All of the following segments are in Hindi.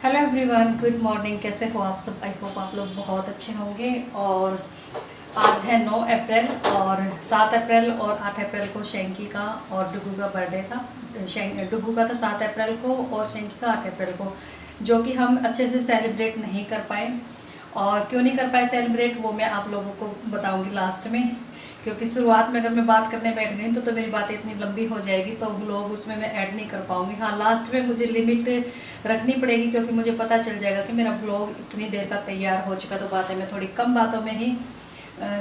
Hello everyone, good morning. कैसे हो आप सब? आई होप आप लोग बहुत अच्छे होंगे। और आज है 9 अप्रैल और 7 अप्रैल और 8 अप्रैल को शेंकी का और डुगू का बर्थडे था। डुगू का था 7 अप्रैल को और शेंकी का 8 अप्रैल को, जो कि हम अच्छे से सेलिब्रेट नहीं कर पाए। और क्यों नहीं कर पाए सेलिब्रेट, वो मैं आप लोगों को बताऊंगी लास्ट में, क्योंकि शुरुआत में अगर मैं बात करने बैठ गई तो मेरी बातें इतनी लंबी हो जाएगी तो व्लॉग उसमें मैं ऐड नहीं कर पाऊंगी। हाँ, लास्ट में मुझे लिमिट रखनी पड़ेगी, क्योंकि मुझे पता चल जाएगा कि मेरा व्लॉग इतनी देर का तैयार हो चुका, तो बातें मैं थोड़ी कम बातों में ही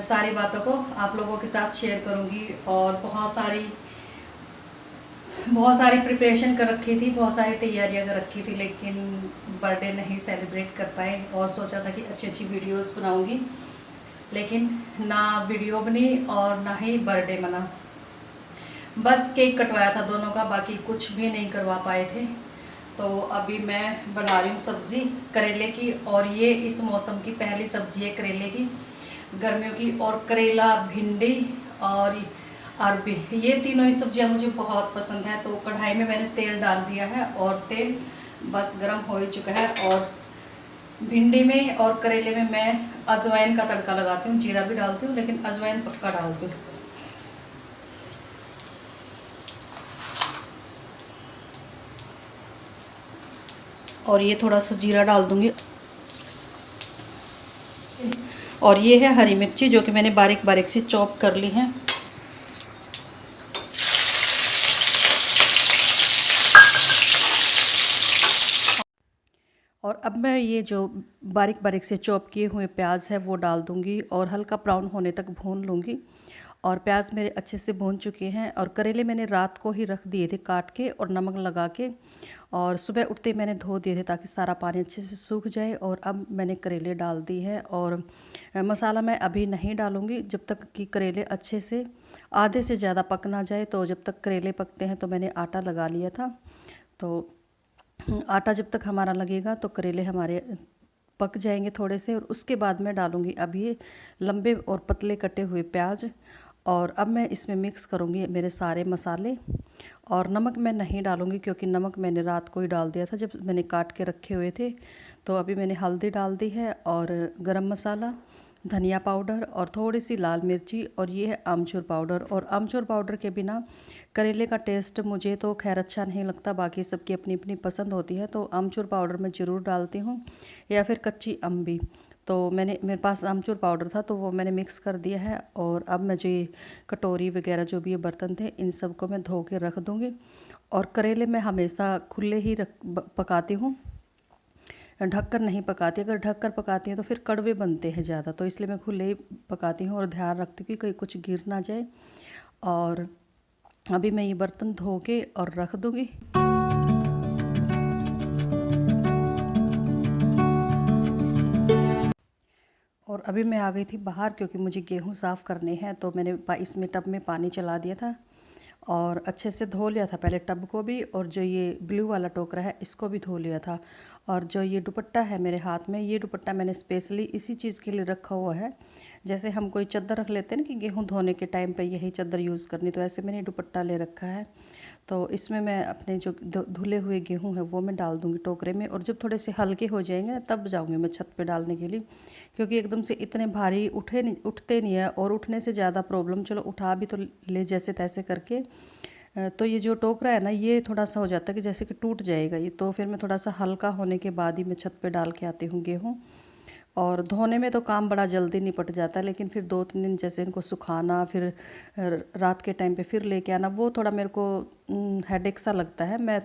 सारी बातों को आप लोगों के साथ शेयर करूँगी। और बहुत सारी प्रिपरेशन कर रखी थी, बहुत सारी तैयारियां कर रखी थी, लेकिन बर्थडे नहीं सेलिब्रेट कर पाए। और सोचा था कि अच्छी अच्छी वीडियोस बनाऊंगी, लेकिन ना वीडियो बनी और ना ही बर्थडे मना। बस केक कटवाया था दोनों का, बाकी कुछ भी नहीं करवा पाए थे। तो अभी मैं बना रही हूँ सब्ज़ी करेले की, और ये इस मौसम की पहली सब्ज़ी है करेले की, गर्मियों की। और करेला, भिंडी और अरबी, ये तीनों ही सब्जियां मुझे बहुत पसंद है। तो कढ़ाई में मैंने तेल डाल दिया है और तेल बस गर्म हो ही चुका है। और भिंडी में और करेले में मैं अजवाइन का तड़का लगाती हूँ, जीरा भी डालती हूँ, लेकिन अजवाइन पक्का डालती हूँ। और ये थोड़ा सा जीरा डाल दूंगी। और ये है हरी मिर्ची, जो कि मैंने बारीक बारीक से चॉप कर ली है। और अब मैं ये जो बारीक बारीक से चॉप किए हुए प्याज है वो डाल दूंगी और हल्का ब्राउन होने तक भून लूँगी। और प्याज मेरे अच्छे से भून चुके हैं। और करेले मैंने रात को ही रख दिए थे काट के और नमक लगा के, और सुबह उठते मैंने धो दिए थे ताकि सारा पानी अच्छे से सूख जाए। और अब मैंने करेले डाल दी है। और मसाला मैं अभी नहीं डालूँगी जब तक कि करेले अच्छे से आधे से ज़्यादा पक ना जाए। तो जब तक करेले पकते हैं तो मैंने आटा लगा लिया था। तो आटा जब तक हमारा लगेगा तो करेले हमारे पक जाएंगे थोड़े से। और उसके बाद मैं डालूँगी अब ये लंबे और पतले कटे हुए प्याज। और अब मैं इसमें मिक्स करूँगी मेरे सारे मसाले। और नमक मैं नहीं डालूँगी, क्योंकि नमक मैंने रात को ही डाल दिया था जब मैंने काट के रखे हुए थे। तो अभी मैंने हल्दी डाल दी है और गरम मसाला, धनिया पाउडर और थोड़ी सी लाल मिर्ची, और ये है आमचूर पाउडर। और आमचूर पाउडर के बिना करेले का टेस्ट मुझे तो खैर अच्छा नहीं लगता, बाकी सबकी अपनी अपनी पसंद होती है। तो आमचूर पाउडर मैं ज़रूर डालती हूँ, या फिर कच्ची अम्बी। तो मेरे पास आमचूर पाउडर था तो वो मैंने मिक्स कर दिया है। और अब मैं जो ये कटोरी वगैरह जो भी ये बर्तन थे इन सब को मैं धो के रख दूँगी। और करेले मैं हमेशा खुले ही पकाती हूँ, ढककर नहीं पकाती। अगर ढककर पकाती हैं तो फिर कड़वे बनते हैं ज़्यादा, तो इसलिए मैं खुले ही पकाती हूँ और ध्यान रखती हूँ कि कहीं कुछ गिर ना जाए। और अभी मैं ये बर्तन धो के और रख दूँगी। और अभी मैं आ गई थी बाहर, क्योंकि मुझे गेहूँ साफ़ करने हैं। तो मैंने इसमें टब में पानी चला दिया था और अच्छे से धो लिया था पहले टब को भी, और जो ये ब्लू वाला टोकरा है इसको भी धो लिया था। और जो ये दुपट्टा है मेरे हाथ में, ये दुपट्टा मैंने स्पेशली इसी चीज़ के लिए रखा हुआ है। जैसे हम कोई चादर रख लेते हैं ना कि गेहूँ धोने के टाइम पे यही चादर यूज़ करनी, तो ऐसे मैंने दुपट्टा ले रखा है। तो इसमें मैं अपने जो धुले हुए गेहूँ है वो मैं डाल दूँगी टोकरे में। और जब थोड़े से हल्के हो जाएंगे ना तब जाऊँगी मैं छत पे डालने के लिए, क्योंकि एकदम से इतने भारी उठते नहीं है। और उठने से ज़्यादा प्रॉब्लम, चलो उठा भी तो ले जैसे तैसे करके, तो ये जो टोकरा है ना ये थोड़ा सा हो जाता है कि जैसे कि टूट जाएगा ये। तो फिर मैं थोड़ा सा हल्का होने के बाद ही मैं छत पे डाल के आती हूँ गेहूँ। और धोने में तो काम बड़ा जल्दी निपट जाता है, लेकिन फिर 2-3 दिन जैसे इनको सुखाना, फिर रात के टाइम पे फिर लेके आना, वो थोड़ा मेरे को हेडेक सा लगता है। मैं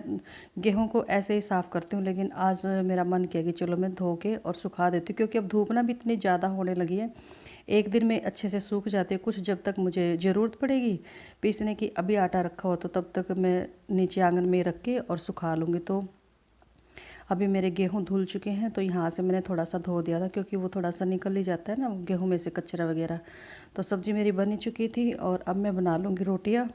गेहूं को ऐसे ही साफ़ करती हूँ, लेकिन आज मेरा मन किया कि चलो मैं धो के और सुखा देती हूँ, क्योंकि अब धूप ना भी इतनी ज़्यादा होने लगी है। एक दिन में अच्छे से सूख जाते हैं कुछ, जब तक मुझे ज़रूरत पड़ेगी पीसने की, अभी आटा रखा हो तो तब तक मैं नीचे आंगन में रख के और सुखा लूँगी। तो अभी मेरे गेहूँ धुल चुके हैं, तो यहाँ से मैंने थोड़ा सा धो दिया था, क्योंकि वो थोड़ा सा निकल ही जाता है ना गेहूँ में से कचरा वगैरह। तो सब्ज़ी मेरी बनी चुकी थी और अब मैं बना लूँगी रोटियाँ।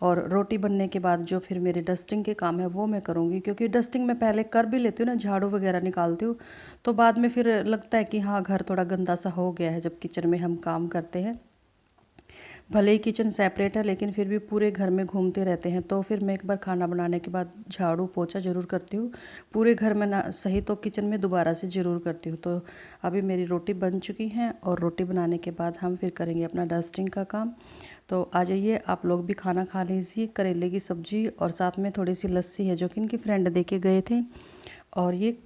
और रोटी बनने के बाद जो फिर मेरे डस्टिंग के काम है वो मैं करूँगी, क्योंकि डस्टिंग मैं पहले कर भी लेती हूँ ना, झाड़ू वगैरह निकालती हूँ, तो बाद में फिर लगता है कि हाँ घर थोड़ा गंदा सा हो गया है जब किचन में हम काम करते हैं। भले ही किचन सेपरेट है लेकिन फिर भी पूरे घर में घूमते रहते हैं। तो फिर मैं एक बार खाना बनाने के बाद झाड़ू पोछा ज़रूर करती हूँ, पूरे घर में ना सही तो किचन में दोबारा से ज़रूर करती हूँ। तो अभी मेरी रोटी बन चुकी हैं और रोटी बनाने के बाद हम फिर करेंगे अपना डस्टिंग का काम। तो आ जाइए, आप लोग भी खाना खा लीजिए। करेले की सब्ज़ी और साथ में थोड़ी सी लस्सी है जो कि इनकी फ्रेंड दे के गए थे, और ये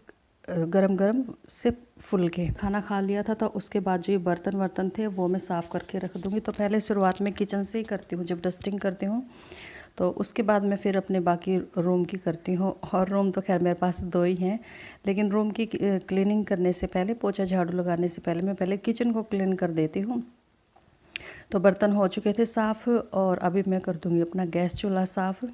गरम गरम से फुल के खाना खा लिया था। तो उसके बाद जो ये बर्तन वर्तन थे वो मैं साफ़ करके रख दूँगी। तो पहले शुरुआत में किचन से ही करती हूँ, जब डस्टिंग करती हूँ तो उसके बाद मैं फिर अपने बाकी रूम की करती हूँ। और रूम तो खैर मेरे पास 2 ही हैं, लेकिन रूम की क्लीनिंग करने से पहले, पोछा झाड़ू लगाने से पहले मैं पहले किचन को क्लीन कर देती हूँ। तो बर्तन हो चुके थे साफ़ और अभी मैं कर दूँगी अपना गैस चूल्हा साफ़।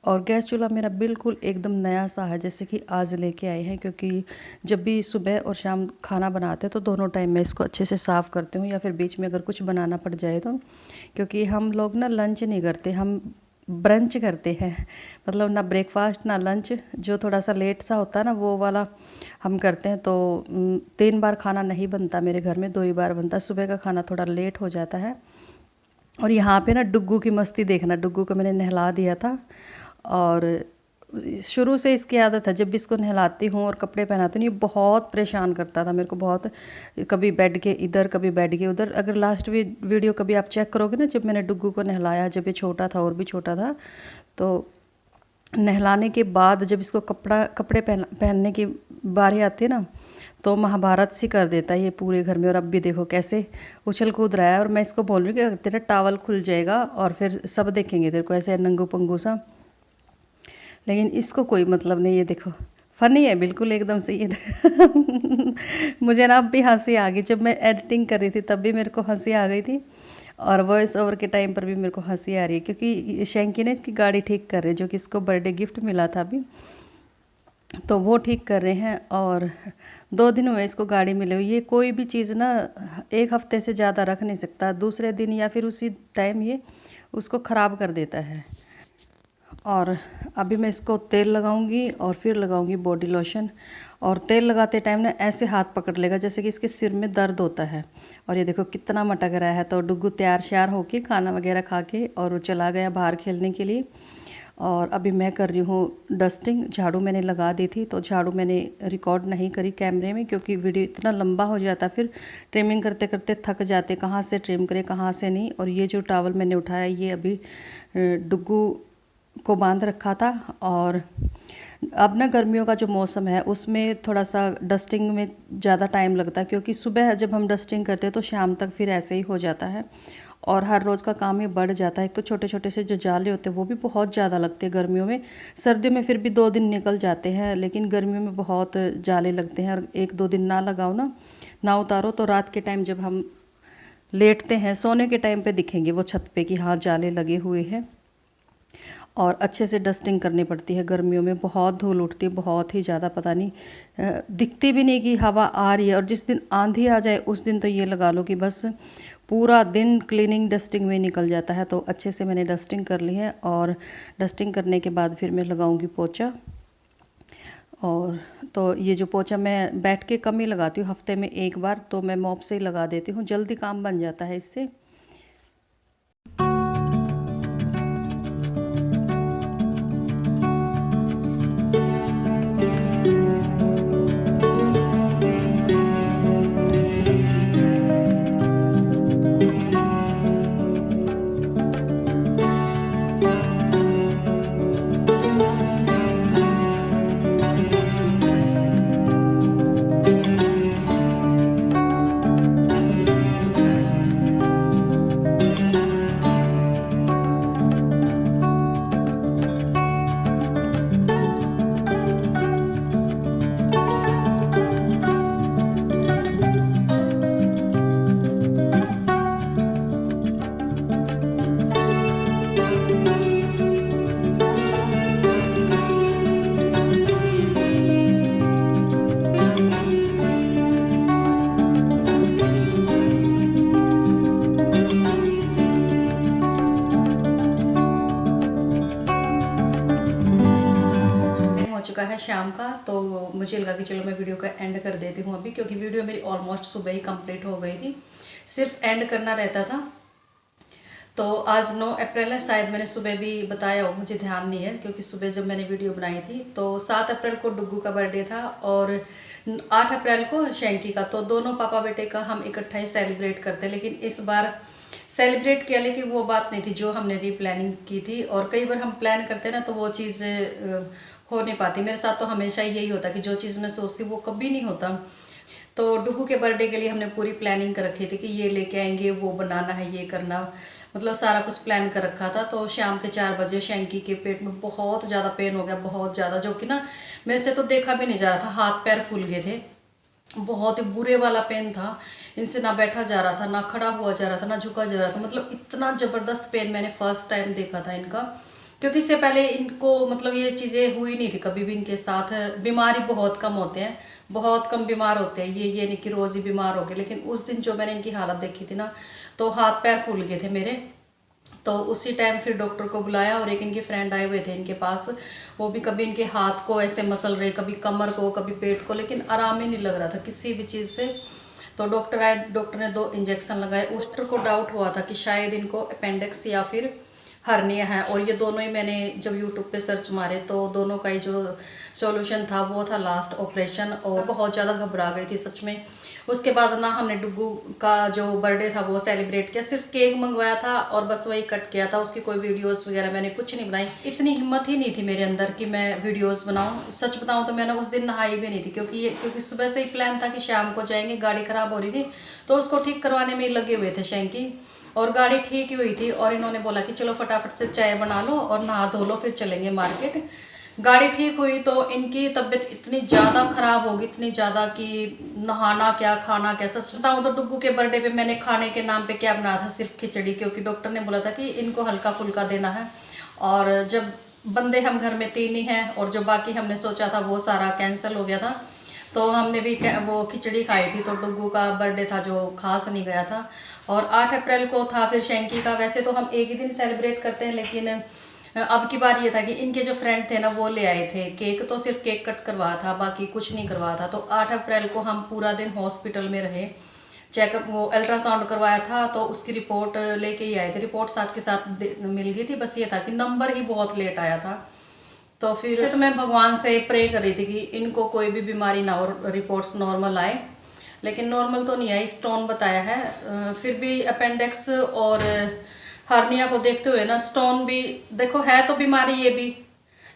और गैस चूल्हा मेरा बिल्कुल एकदम नया सा है, जैसे कि आज लेके आए हैं, क्योंकि जब भी सुबह और शाम खाना बनाते हैं तो दोनों टाइम मैं इसको अच्छे से साफ़ करती हूँ, या फिर बीच में अगर कुछ बनाना पड़ जाए तो। क्योंकि हम लोग ना लंच नहीं करते, हम ब्रंच करते हैं, मतलब ना ब्रेकफास्ट ना लंच, जो थोड़ा सा लेट सा होता है ना वो वाला हम करते हैं। तो 3 बार खाना नहीं बनता मेरे घर में, 2 ही बार बनता है। सुबह का खाना थोड़ा लेट हो जाता है। और यहाँ पे ना डुग्गू की मस्ती देखना, डुग्गू को मैंने नहला दिया था और शुरू से इसकी आदत है, जब भी इसको नहलाती हूँ और कपड़े पहनाती हूँ ये बहुत परेशान करता था मेरे को, बहुत। कभी बेड के इधर, कभी बेड के उधर। अगर लास्ट वीडियो कभी आप चेक करोगे ना, जब मैंने डुग्गू को नहलाया, जब ये छोटा था और भी छोटा था, तो नहलाने के बाद जब इसको कपड़े पहनने की बारी आती है ना, तो महाभारत सी कर देता है ये पूरे घर में। और अब भी देखो कैसे उछल कूद रहा है, और मैं इसको बोल रही हूँ कि तेरा टावल खुल जाएगा और फिर सब देखेंगे तेरे को ऐसे नंगू पंगू सा, लेकिन इसको कोई मतलब नहीं। ये देखो फ़नी है बिल्कुल एकदम से ये मुझे ना अब भी हंसी आ गई, जब मैं एडिटिंग कर रही थी तब भी मेरे को हंसी आ गई थी, और वॉइस ओवर के टाइम पर भी मेरे को हंसी आ रही है, क्योंकि शैंकी ने इसकी गाड़ी ठीक कर रहे, जो कि इसको बर्थडे गिफ्ट मिला था अभी, तो वो ठीक कर रहे हैं। और 2 दिन हुए इसको गाड़ी मिले हुई। ये कोई भी चीज़ ना 1 हफ्ते से ज़्यादा रख नहीं सकता, दूसरे दिन या फिर उसी टाइम ये उसको ख़राब कर देता है। और अभी मैं इसको तेल लगाऊंगी और फिर लगाऊंगी बॉडी लोशन। और तेल लगाते टाइम ना ऐसे हाथ पकड़ लेगा जैसे कि इसके सिर में दर्द होता है। और ये देखो कितना मटक रहा है। तो डुग्गू तैयार श्यार होके खाना वगैरह खा के और वो चला गया बाहर खेलने के लिए। और अभी मैं कर रही हूँ डस्टिंग। झाड़ू मैंने लगा दी थी, तो झाड़ू मैंने रिकॉर्ड नहीं करी कैमरे में, क्योंकि वीडियो इतना लंबा हो जाता, फिर ट्रिमिंग करते करते थक जाते, कहाँ से ट्रिम करें कहाँ से नहीं। और ये जो टॉवल मैंने उठाया ये अभी डुग्गू को बांध रखा था। और अब ना गर्मियों का जो मौसम है उसमें थोड़ा सा डस्टिंग में ज़्यादा टाइम लगता है, क्योंकि सुबह जब हम डस्टिंग करते हैं तो शाम तक फिर ऐसे ही हो जाता है, और हर रोज़ का काम ये बढ़ जाता है। एक तो छोटे छोटे से जो जाले होते हैं वो भी बहुत ज़्यादा लगते हैं गर्मियों में। सर्दियों में फिर भी 2 दिन निकल जाते हैं, लेकिन गर्मियों में बहुत जाले लगते हैं। और 1-2 दिन ना लगाओ ना उतारो तो रात के टाइम जब हम लेटते हैं सोने के टाइम पे दिखेंगे वो छत पे कि हाँ जाले लगे हुए हैं। और अच्छे से डस्टिंग करनी पड़ती है गर्मियों में, बहुत धूल उठती है, बहुत ही ज़्यादा, पता नहीं दिखती भी नहीं कि हवा आ रही है। और जिस दिन आंधी आ जाए उस दिन तो ये लगा लो कि बस पूरा दिन क्लीनिंग डस्टिंग में निकल जाता है। तो अच्छे से मैंने डस्टिंग कर ली है, और डस्टिंग करने के बाद फिर मैं लगाऊंगी पोछा। और तो ये जो पोछा मैं बैठ के कम ही लगाती हूँ, हफ्ते में 1 बार तो मैं मॉप से ही लगा देती हूँ, जल्दी काम बन जाता है इससे। चुका है शाम का, तो मुझे लगा कि चलो मैं वीडियो का एंड कर देती हूँ अभी, क्योंकि वीडियो मेरी ऑलमोस्ट सुबह ही कंप्लीट हो गई थी, सिर्फ एंड करना रहता था। तो आज 9 अप्रैल है, शायद मैंने सुबह भी बताया हो, मुझे ध्यान नहीं है क्योंकि सुबह जब मैंने वीडियो बनाई थी तो 7 अप्रैल को डुग्गू का बर्थडे था और 8 अप्रैल को शैंकी का। तो दोनों पापा बेटे का हम इकट्ठा ही सेलिब्रेट करते, लेकिन इस बार सेलिब्रेट किया, लेकिन वो बात नहीं थी जो हमने रीप्लानिंग की थी। और कई बार हम प्लान करते हैं ना तो वो चीज़ हो नहीं पाती। मेरे साथ तो हमेशा यही होता कि जो चीज़ मैं सोचती वो कभी नहीं होता। तो डुगू के बर्थडे के लिए हमने पूरी प्लानिंग कर रखी थी कि ये लेके आएंगे, वो बनाना है, ये करना, मतलब सारा कुछ प्लान कर रखा था। तो शाम के 4 बजे शैंकी के पेट में बहुत ज़्यादा पेन हो गया, बहुत ज़्यादा, जो कि ना मेरे से तो देखा भी नहीं जा रहा था, हाथ पैर फूल गए थे, बहुत ही बुरे वाला पेन था। इनसे ना बैठा जा रहा था, ना खड़ा हुआ जा रहा था, ना झुका जा रहा था। मतलब इतना ज़बरदस्त पेन मैंने फर्स्ट टाइम देखा था इनका, क्योंकि इससे पहले इनको मतलब ये चीज़ें हुई नहीं थी कभी भी इनके साथ। बीमारी बहुत कम होते हैं, बहुत कम बीमार होते हैं ये नहीं कि रोज़ ही बीमार हो गए। लेकिन उस दिन जो मैंने इनकी हालत देखी थी ना, तो हाथ पैर फूल गए थे मेरे। तो उसी टाइम फिर डॉक्टर को बुलाया और एक इनके फ्रेंड आए हुए थे इनके पास। वो भी कभी इनके हाथ को ऐसे मसल रहे, कभी कमर को, कभी पेट को, लेकिन आराम ही नहीं लग रहा था किसी भी चीज़ से। तो डॉक्टर आए, डॉक्टर ने 2 इंजेक्शन लगाए। उस डॉक्टर को डाउट हुआ था कि शायद इनको अपेंडिक्स या फिर हर्निया है। और ये दोनों ही मैंने जब यूट्यूब पे सर्च मारे तो दोनों का ही जो सॉल्यूशन था वो था लास्ट ऑपरेशन। और बहुत ज़्यादा घबरा गई थी सच में। उसके बाद ना हमने डुग्गू का जो बर्थडे था वो सेलिब्रेट किया, सिर्फ केक मंगवाया था और बस वही कट किया था। उसकी कोई वीडियोस वगैरह मैंने कुछ नहीं बनाई। इतनी हिम्मत ही नहीं थी मेरे अंदर कि मैं वीडियोस बनाऊं। सच बताऊं तो मैंने उस दिन नहाई भी नहीं थी, क्योंकि सुबह से ही प्लान था कि शाम को जाएंगे। गाड़ी खराब हो रही थी तो उसको ठीक करवाने में ही लगे हुए थे शैंकी, और गाड़ी ठीक ही हुई थी। और इन्होंने बोला कि चलो फटाफट से चाय बना लो और नहा धो लो, फिर चलेंगे मार्केट। गाड़ी ठीक हुई तो इनकी तबीयत इतनी ज़्यादा ख़राब होगी, इतनी ज़्यादा कि नहाना क्या खाना क्या। सच बताऊँ तो डुग्गू के बर्थडे पे मैंने खाने के नाम पे क्या बनाया था, सिर्फ खिचड़ी, क्योंकि डॉक्टर ने बोला था कि इनको हल्का फुल्का देना है। और जब बंदे हम घर में 3 ही हैं और जो बाकी हमने सोचा था वो सारा कैंसिल हो गया था, तो हमने भी वो खिचड़ी खाई थी। तो डुग्गू का बर्थडे था जो खास नहीं गया था। और 8 अप्रैल को था फिर शैंकी का। वैसे तो हम एक ही दिन सेलिब्रेट करते हैं, लेकिन अब की बार ये था कि इनके जो फ्रेंड थे ना वो ले आए थे केक, तो सिर्फ केक कट करवाया था, बाकी कुछ नहीं करवाया था। तो 8 अप्रैल को हम पूरा दिन हॉस्पिटल में रहे, चेकअप, वो अल्ट्रासाउंड करवाया था तो उसकी रिपोर्ट लेके ही आए थे। रिपोर्ट साथ के साथ मिल गई थी, बस ये था कि नंबर ही बहुत लेट आया था। तो फिर तो मैं भगवान से प्रे कर रही थी कि इनको कोई भी बीमारी ना हो, रिपोर्ट्स नॉर्मल आए। लेकिन नॉर्मल तो नहीं आई, स्टोन बताया है। फिर भी अपेंडिक्स और हार्निया को देखते हुए ना, स्टोन भी देखो है तो बीमारी ये भी,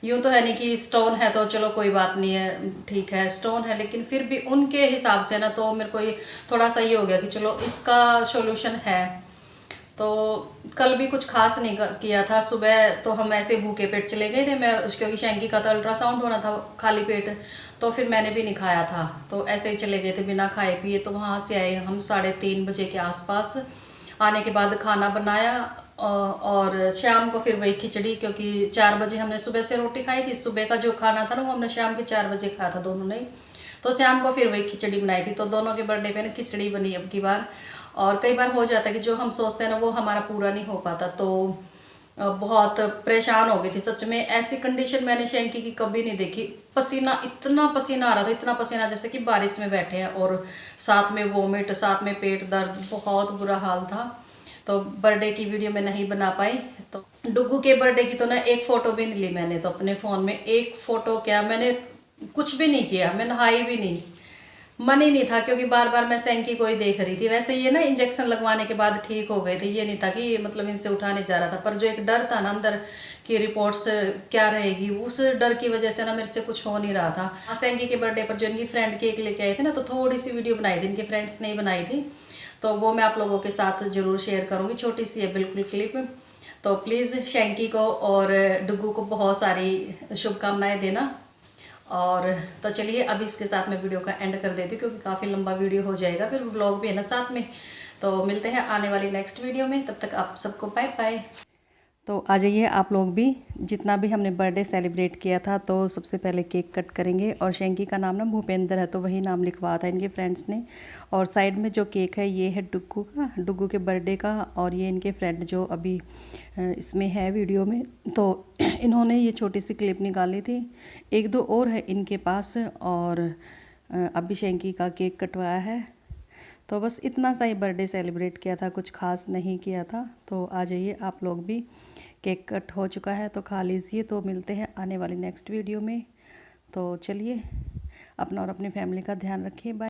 यूँ तो है नहीं कि स्टोन है तो चलो कोई बात नहीं है, ठीक है स्टोन है, लेकिन फिर भी उनके हिसाब से ना तो मेरे को ये थोड़ा सा ये हो गया कि चलो इसका सॉल्यूशन है। तो कल भी कुछ खास नहीं किया था। सुबह तो हम ऐसे भूखे पेट चले गए थे, मैं क्योंकि शैंकी का तो अल्ट्रासाउंड होना था खाली पेट, तो फिर मैंने भी नहीं खाया था। तो ऐसे ही चले गए थे बिना खाए पिए। तो वहाँ से आए हम 3:30 बजे के आसपास। आने के बाद खाना बनाया और शाम को फिर वही खिचड़ी, क्योंकि 4 बजे हमने सुबह से रोटी खाई थी। सुबह का जो खाना था ना वो हमने शाम के 4 बजे खाया था दोनों ने। तो शाम को फिर वही खिचड़ी बनाई थी। तो दोनों के बर्थडे पे ना खिचड़ी बनी अब की बार। और कई बार हो जाता है कि जो हम सोचते हैं ना वो हमारा पूरा नहीं हो पाता। तो बहुत परेशान हो गई थी सच में। ऐसी कंडीशन मैंने शैंकी की कभी नहीं देखी। पसीना, इतना पसीना आ रहा था, इतना पसीना जैसे कि बारिश में बैठे हैं, और साथ में वोमिट, साथ में पेट दर्द, बहुत बुरा हाल था। तो बर्थडे की वीडियो मैं नहीं बना पाई। तो डुग्गू के बर्थडे की तो ना एक फ़ोटो भी नहीं ली मैंने, तो अपने फ़ोन में एक फ़ोटो क्या, मैंने कुछ भी नहीं किया, मैं नहाई भी नहीं, मन ही नहीं था, क्योंकि बार बार मैं शैंकी को ही देख रही थी। वैसे ये ना इंजेक्शन लगवाने के बाद ठीक हो गए थे, ये नहीं था कि मतलब इनसे उठा नहीं जा रहा था, पर जो एक डर था ना अंदर कि रिपोर्ट्स क्या रहेगी, उस डर की वजह से ना मेरे से कुछ हो नहीं रहा था। शैंकी के बर्थडे पर जो इनकी फ्रेंड केक लेके आए थे ना, तो थोड़ी सी वीडियो बनाई थी, इनके फ्रेंड्स ने ही बनाई थी, तो वो मैं आप लोगों के साथ ज़रूर शेयर करूँगी। छोटी सी है बिल्कुल क्लिप। तो प्लीज़ शैंकी को और डुग्गू को बहुत सारी शुभकामनाएँ देना। और तो चलिए अभी इसके साथ मैं वीडियो का एंड कर देती हूँ, क्योंकि काफ़ी लंबा वीडियो हो जाएगा, फिर व्लॉग भी है ना साथ में। तो मिलते हैं आने वाली नेक्स्ट वीडियो में, तब तक आप सबको बाय बाय। तो आ जाइए आप लोग भी, जितना भी हमने बर्थडे सेलिब्रेट किया था। तो सबसे पहले केक कट करेंगे, और शैंकी का नाम ना भूपेंद्र है, तो वही नाम लिखवाया था इनके फ्रेंड्स ने। और साइड में जो केक है ये है डुग्गू का, डुग्गू के बर्थडे का, और ये इनके फ्रेंड जो अभी इसमें है वीडियो में। तो इन्होंने ये छोटी सी क्लिप निकाली थी, 1-2 और है इनके पास। और अभी शैंकी का केक कटवाया है। तो बस इतना सा ही बर्थडे सेलिब्रेट किया था, कुछ खास नहीं किया था। तो आ जाइए आप लोग भी, केक कट हो चुका है तो खा लीजिए। तो मिलते हैं आने वाली नेक्स्ट वीडियो में। तो चलिए, अपना और अपनी फैमिली का ध्यान रखिए। बाय।